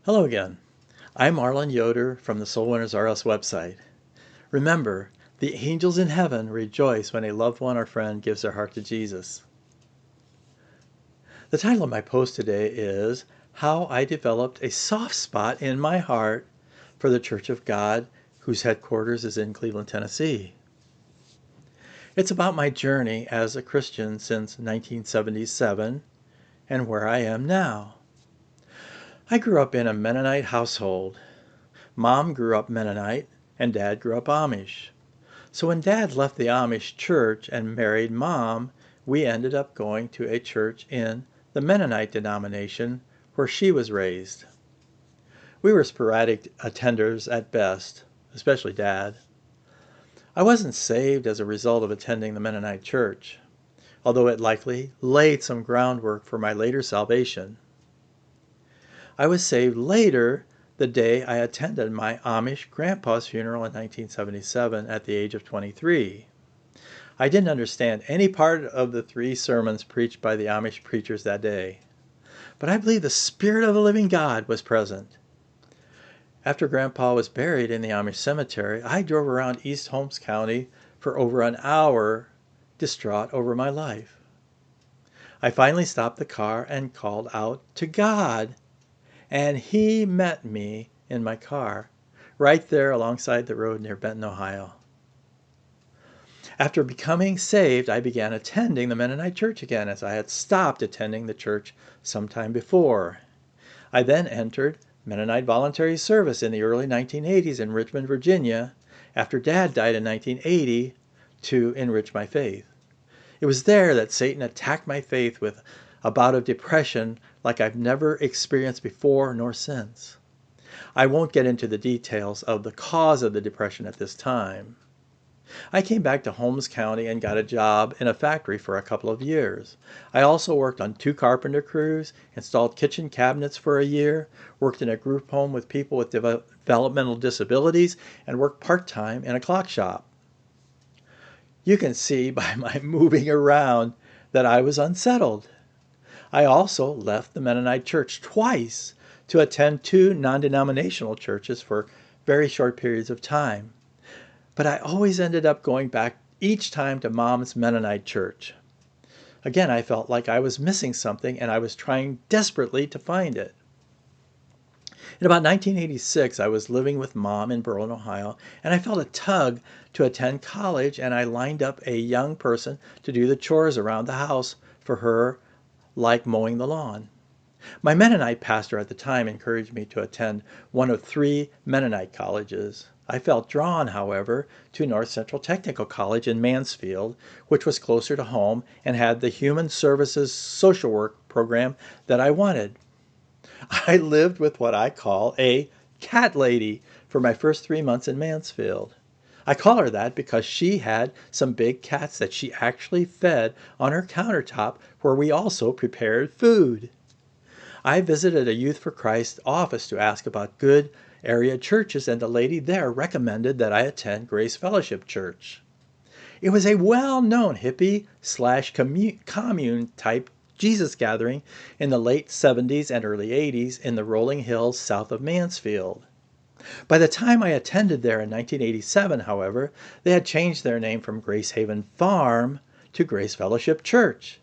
Hello again. I'm Arlen Yoder from the Soul Winners RS website. Remember, the angels in heaven rejoice when a loved one or friend gives their heart to Jesus. The title of my post today is How I Developed a Soft Spot in My Heart for the Church of God, whose headquarters is in Cleveland, Tennessee. It's about my journey as a Christian since 1977 and where I am now. I grew up in a Mennonite household. Mom grew up Mennonite and Dad grew up Amish. So when Dad left the Amish church and married Mom, we ended up going to a church in the Mennonite denomination where she was raised. We were sporadic attenders at best, especially Dad. I wasn't saved as a result of attending the Mennonite church, although it likely laid some groundwork for my later salvation. I was saved later the day I attended my Amish grandpa's funeral in 1977 at the age of 23. I didn't understand any part of the 3 sermons preached by the Amish preachers that day, but I believe the Spirit of the living God was present. After Grandpa was buried in the Amish cemetery, I drove around East Holmes County for over an hour, distraught over my life. I finally stopped the car and called out to God. And He met me in my car, right there alongside the road near Benton, Ohio. After becoming saved, I began attending the Mennonite church again, as I had stopped attending the church sometime before. I then entered Mennonite voluntary service in the early 1980s in Richmond, Virginia, after Dad died in 1980, to enrich my faith. It was there that Satan attacked my faith with a bout of depression like I've never experienced before nor since. I won't get into the details of the cause of the depression at this time. I came back to Holmes County and got a job in a factory for a couple of years. I also worked on 2 carpenter crews, installed kitchen cabinets for a year, worked in a group home with people with developmental disabilities, and worked part-time in a clock shop. You can see by my moving around that I was unsettled. I also left the Mennonite church twice to attend 2 non-denominational churches for very short periods of time. But I always ended up going back each time to Mom's Mennonite church. Again, I felt like I was missing something and I was trying desperately to find it. In about 1986, I was living with Mom in Berlin, Ohio, and I felt a tug to attend college, and I lined up a young person to do the chores around the house for her, like mowing the lawn. My Mennonite pastor at the time encouraged me to attend one of 3 Mennonite colleges. I felt drawn, however, to North Central Technical College in Mansfield, which was closer to home and had the human services social work program that I wanted. I lived with what I call a cat lady for my first 3 months in Mansfield. I call her that because she had some big cats that she actually fed on her countertop where we also prepared food. I visited a Youth for Christ office to ask about good area churches, and the lady there recommended that I attend Grace Fellowship Church. It was a well-known hippie/commune type Jesus gathering in the late 70s and early 80s in the rolling hills south of Mansfield. By the time I attended there in 1987, however, they had changed their name from Grace Haven Farm to Grace Fellowship Church.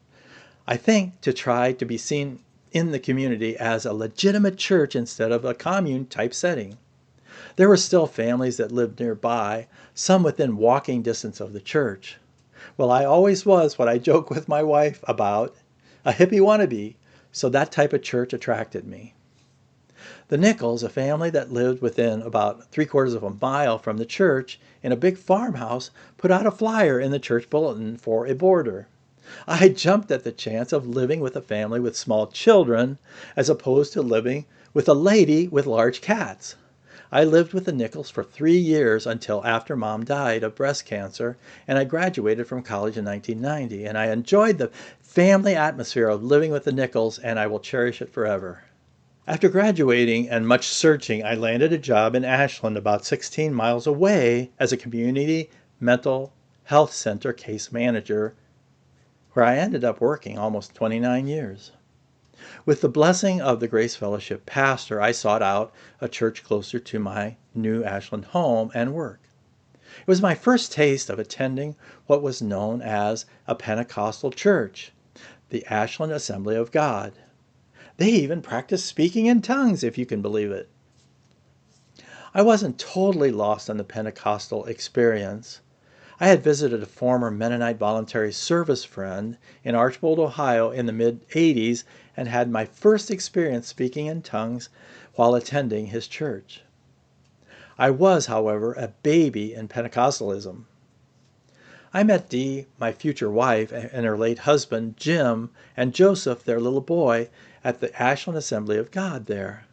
I think to try to be seen in the community as a legitimate church instead of a commune type setting. There were still families that lived nearby, some within walking distance of the church. Well, I always was what I joke with my wife about, a hippie wannabe, so that type of church attracted me. The Nichols, a family that lived within about 3/4 of a mile from the church in a big farmhouse, put out a flyer in the church bulletin for a boarder. I jumped at the chance of living with a family with small children as opposed to living with a lady with large cats. I lived with the Nichols for 3 years until after Mom died of breast cancer, and I graduated from college in 1990, and I enjoyed the family atmosphere of living with the Nichols, and I will cherish it forever. After graduating and much searching, I landed a job in Ashland, about 16 miles away, as a community mental health center case manager, where I ended up working almost 29 years. With the blessing of the Grace Fellowship pastor, I sought out a church closer to my new Ashland home and work. It was my first taste of attending what was known as a Pentecostal church, the Ashland Assembly of God. They even practiced speaking in tongues, if you can believe it. I wasn't totally lost on the Pentecostal experience. I had visited a former Mennonite voluntary service friend in Archbold, Ohio in the mid-'80s and had my first experience speaking in tongues while attending his church. I was, however, a baby in Pentecostalism. I met Dee, my future wife, and her late husband, Jim, and Joseph, their little boy, at the Ashland Assembly of God there.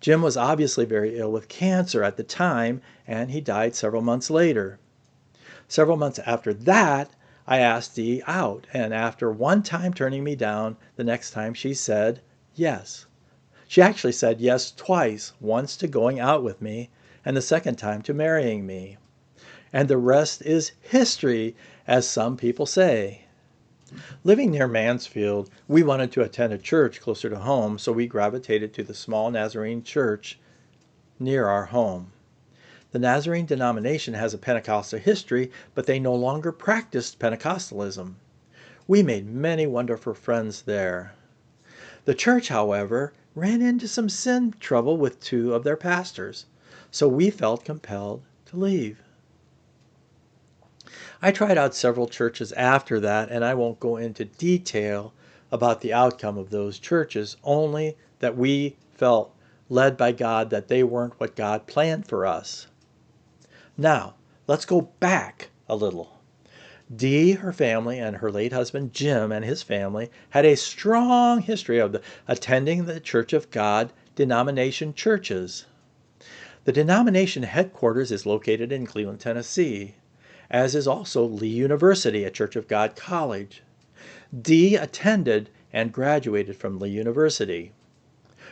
Jim was obviously very ill with cancer at the time, and he died several months later. Several months after that, I asked Dee out, and after one time turning me down, the next time she said yes. She actually said yes twice, once to going out with me, and the second time to marrying me. And the rest is history, as some people say. Living near Mansfield, we wanted to attend a church closer to home, so we gravitated to the small Nazarene church near our home. The Nazarene denomination has a Pentecostal history, but they no longer practiced Pentecostalism. We made many wonderful friends there. The church, however, ran into some sin trouble with two of their pastors, so we felt compelled to leave. I tried out several churches after that, and I won't go into detail about the outcome of those churches, only that we felt led by God that they weren't what God planned for us. Now, let's go back a little. Dee, her family, and her late husband Jim and his family had a strong history of attending the Church of God denomination churches. The denomination headquarters is located in Cleveland, Tennessee, as is also Lee University, a Church of God college. Dee attended and graduated from Lee University.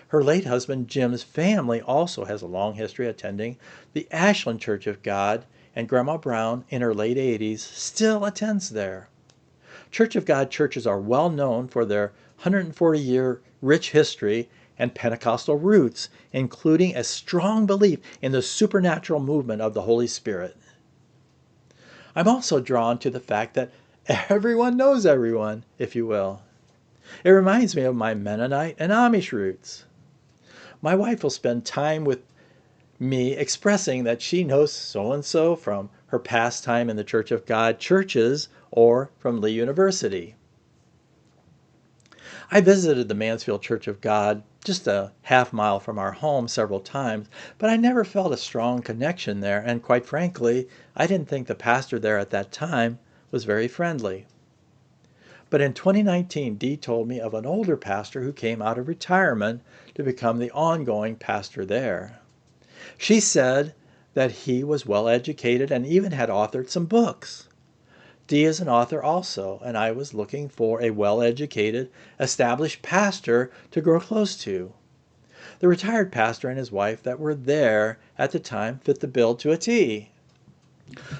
Her late husband Jim's family also has a long history attending the Ashland Church of God, and Grandma Brown, in her late 80s, still attends there. Church of God churches are well known for their 140-year rich history and Pentecostal roots, including a strong belief in the supernatural movement of the Holy Spirit. I'm also drawn to the fact that everyone knows everyone, if you will. It reminds me of my Mennonite and Amish roots. My wife will spend time with me expressing that she knows so-and-so from her past time in the Church of God churches or from Lee University. I visited the Mansfield Church of God just a half mile from our home several times, but I never felt a strong connection there, and quite frankly, I didn't think the pastor there at that time was very friendly. But in 2019, Dee told me of an older pastor who came out of retirement to become the ongoing pastor there. She said that he was well educated and even had authored some books. Dee is an author also, and I was looking for a well-educated, established pastor to grow close to. The retired pastor and his wife that were there at the time fit the bill to a T.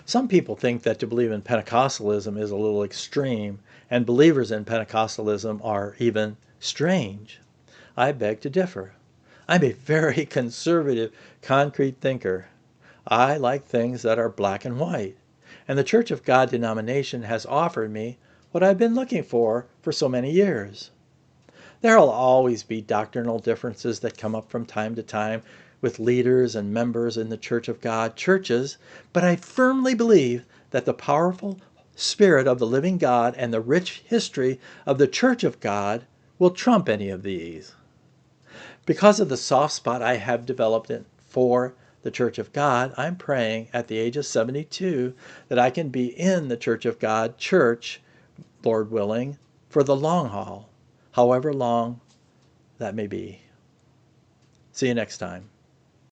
Some people think that to believe in Pentecostalism is a little extreme, and believers in Pentecostalism are even strange. I beg to differ. I'm a very conservative, concrete thinker. I like things that are black and white, and the Church of God denomination has offered me what I've been looking for so many years. There will always be doctrinal differences that come up from time to time with leaders and members in the Church of God churches, but I firmly believe that the powerful Spirit of the living God and the rich history of the Church of God will trump any of these. Because of the soft spot I have developed for the Church of God, I'm praying at the age of 72 that I can be in the Church of God church, Lord willing, for the long haul, however long that may be. See you next time.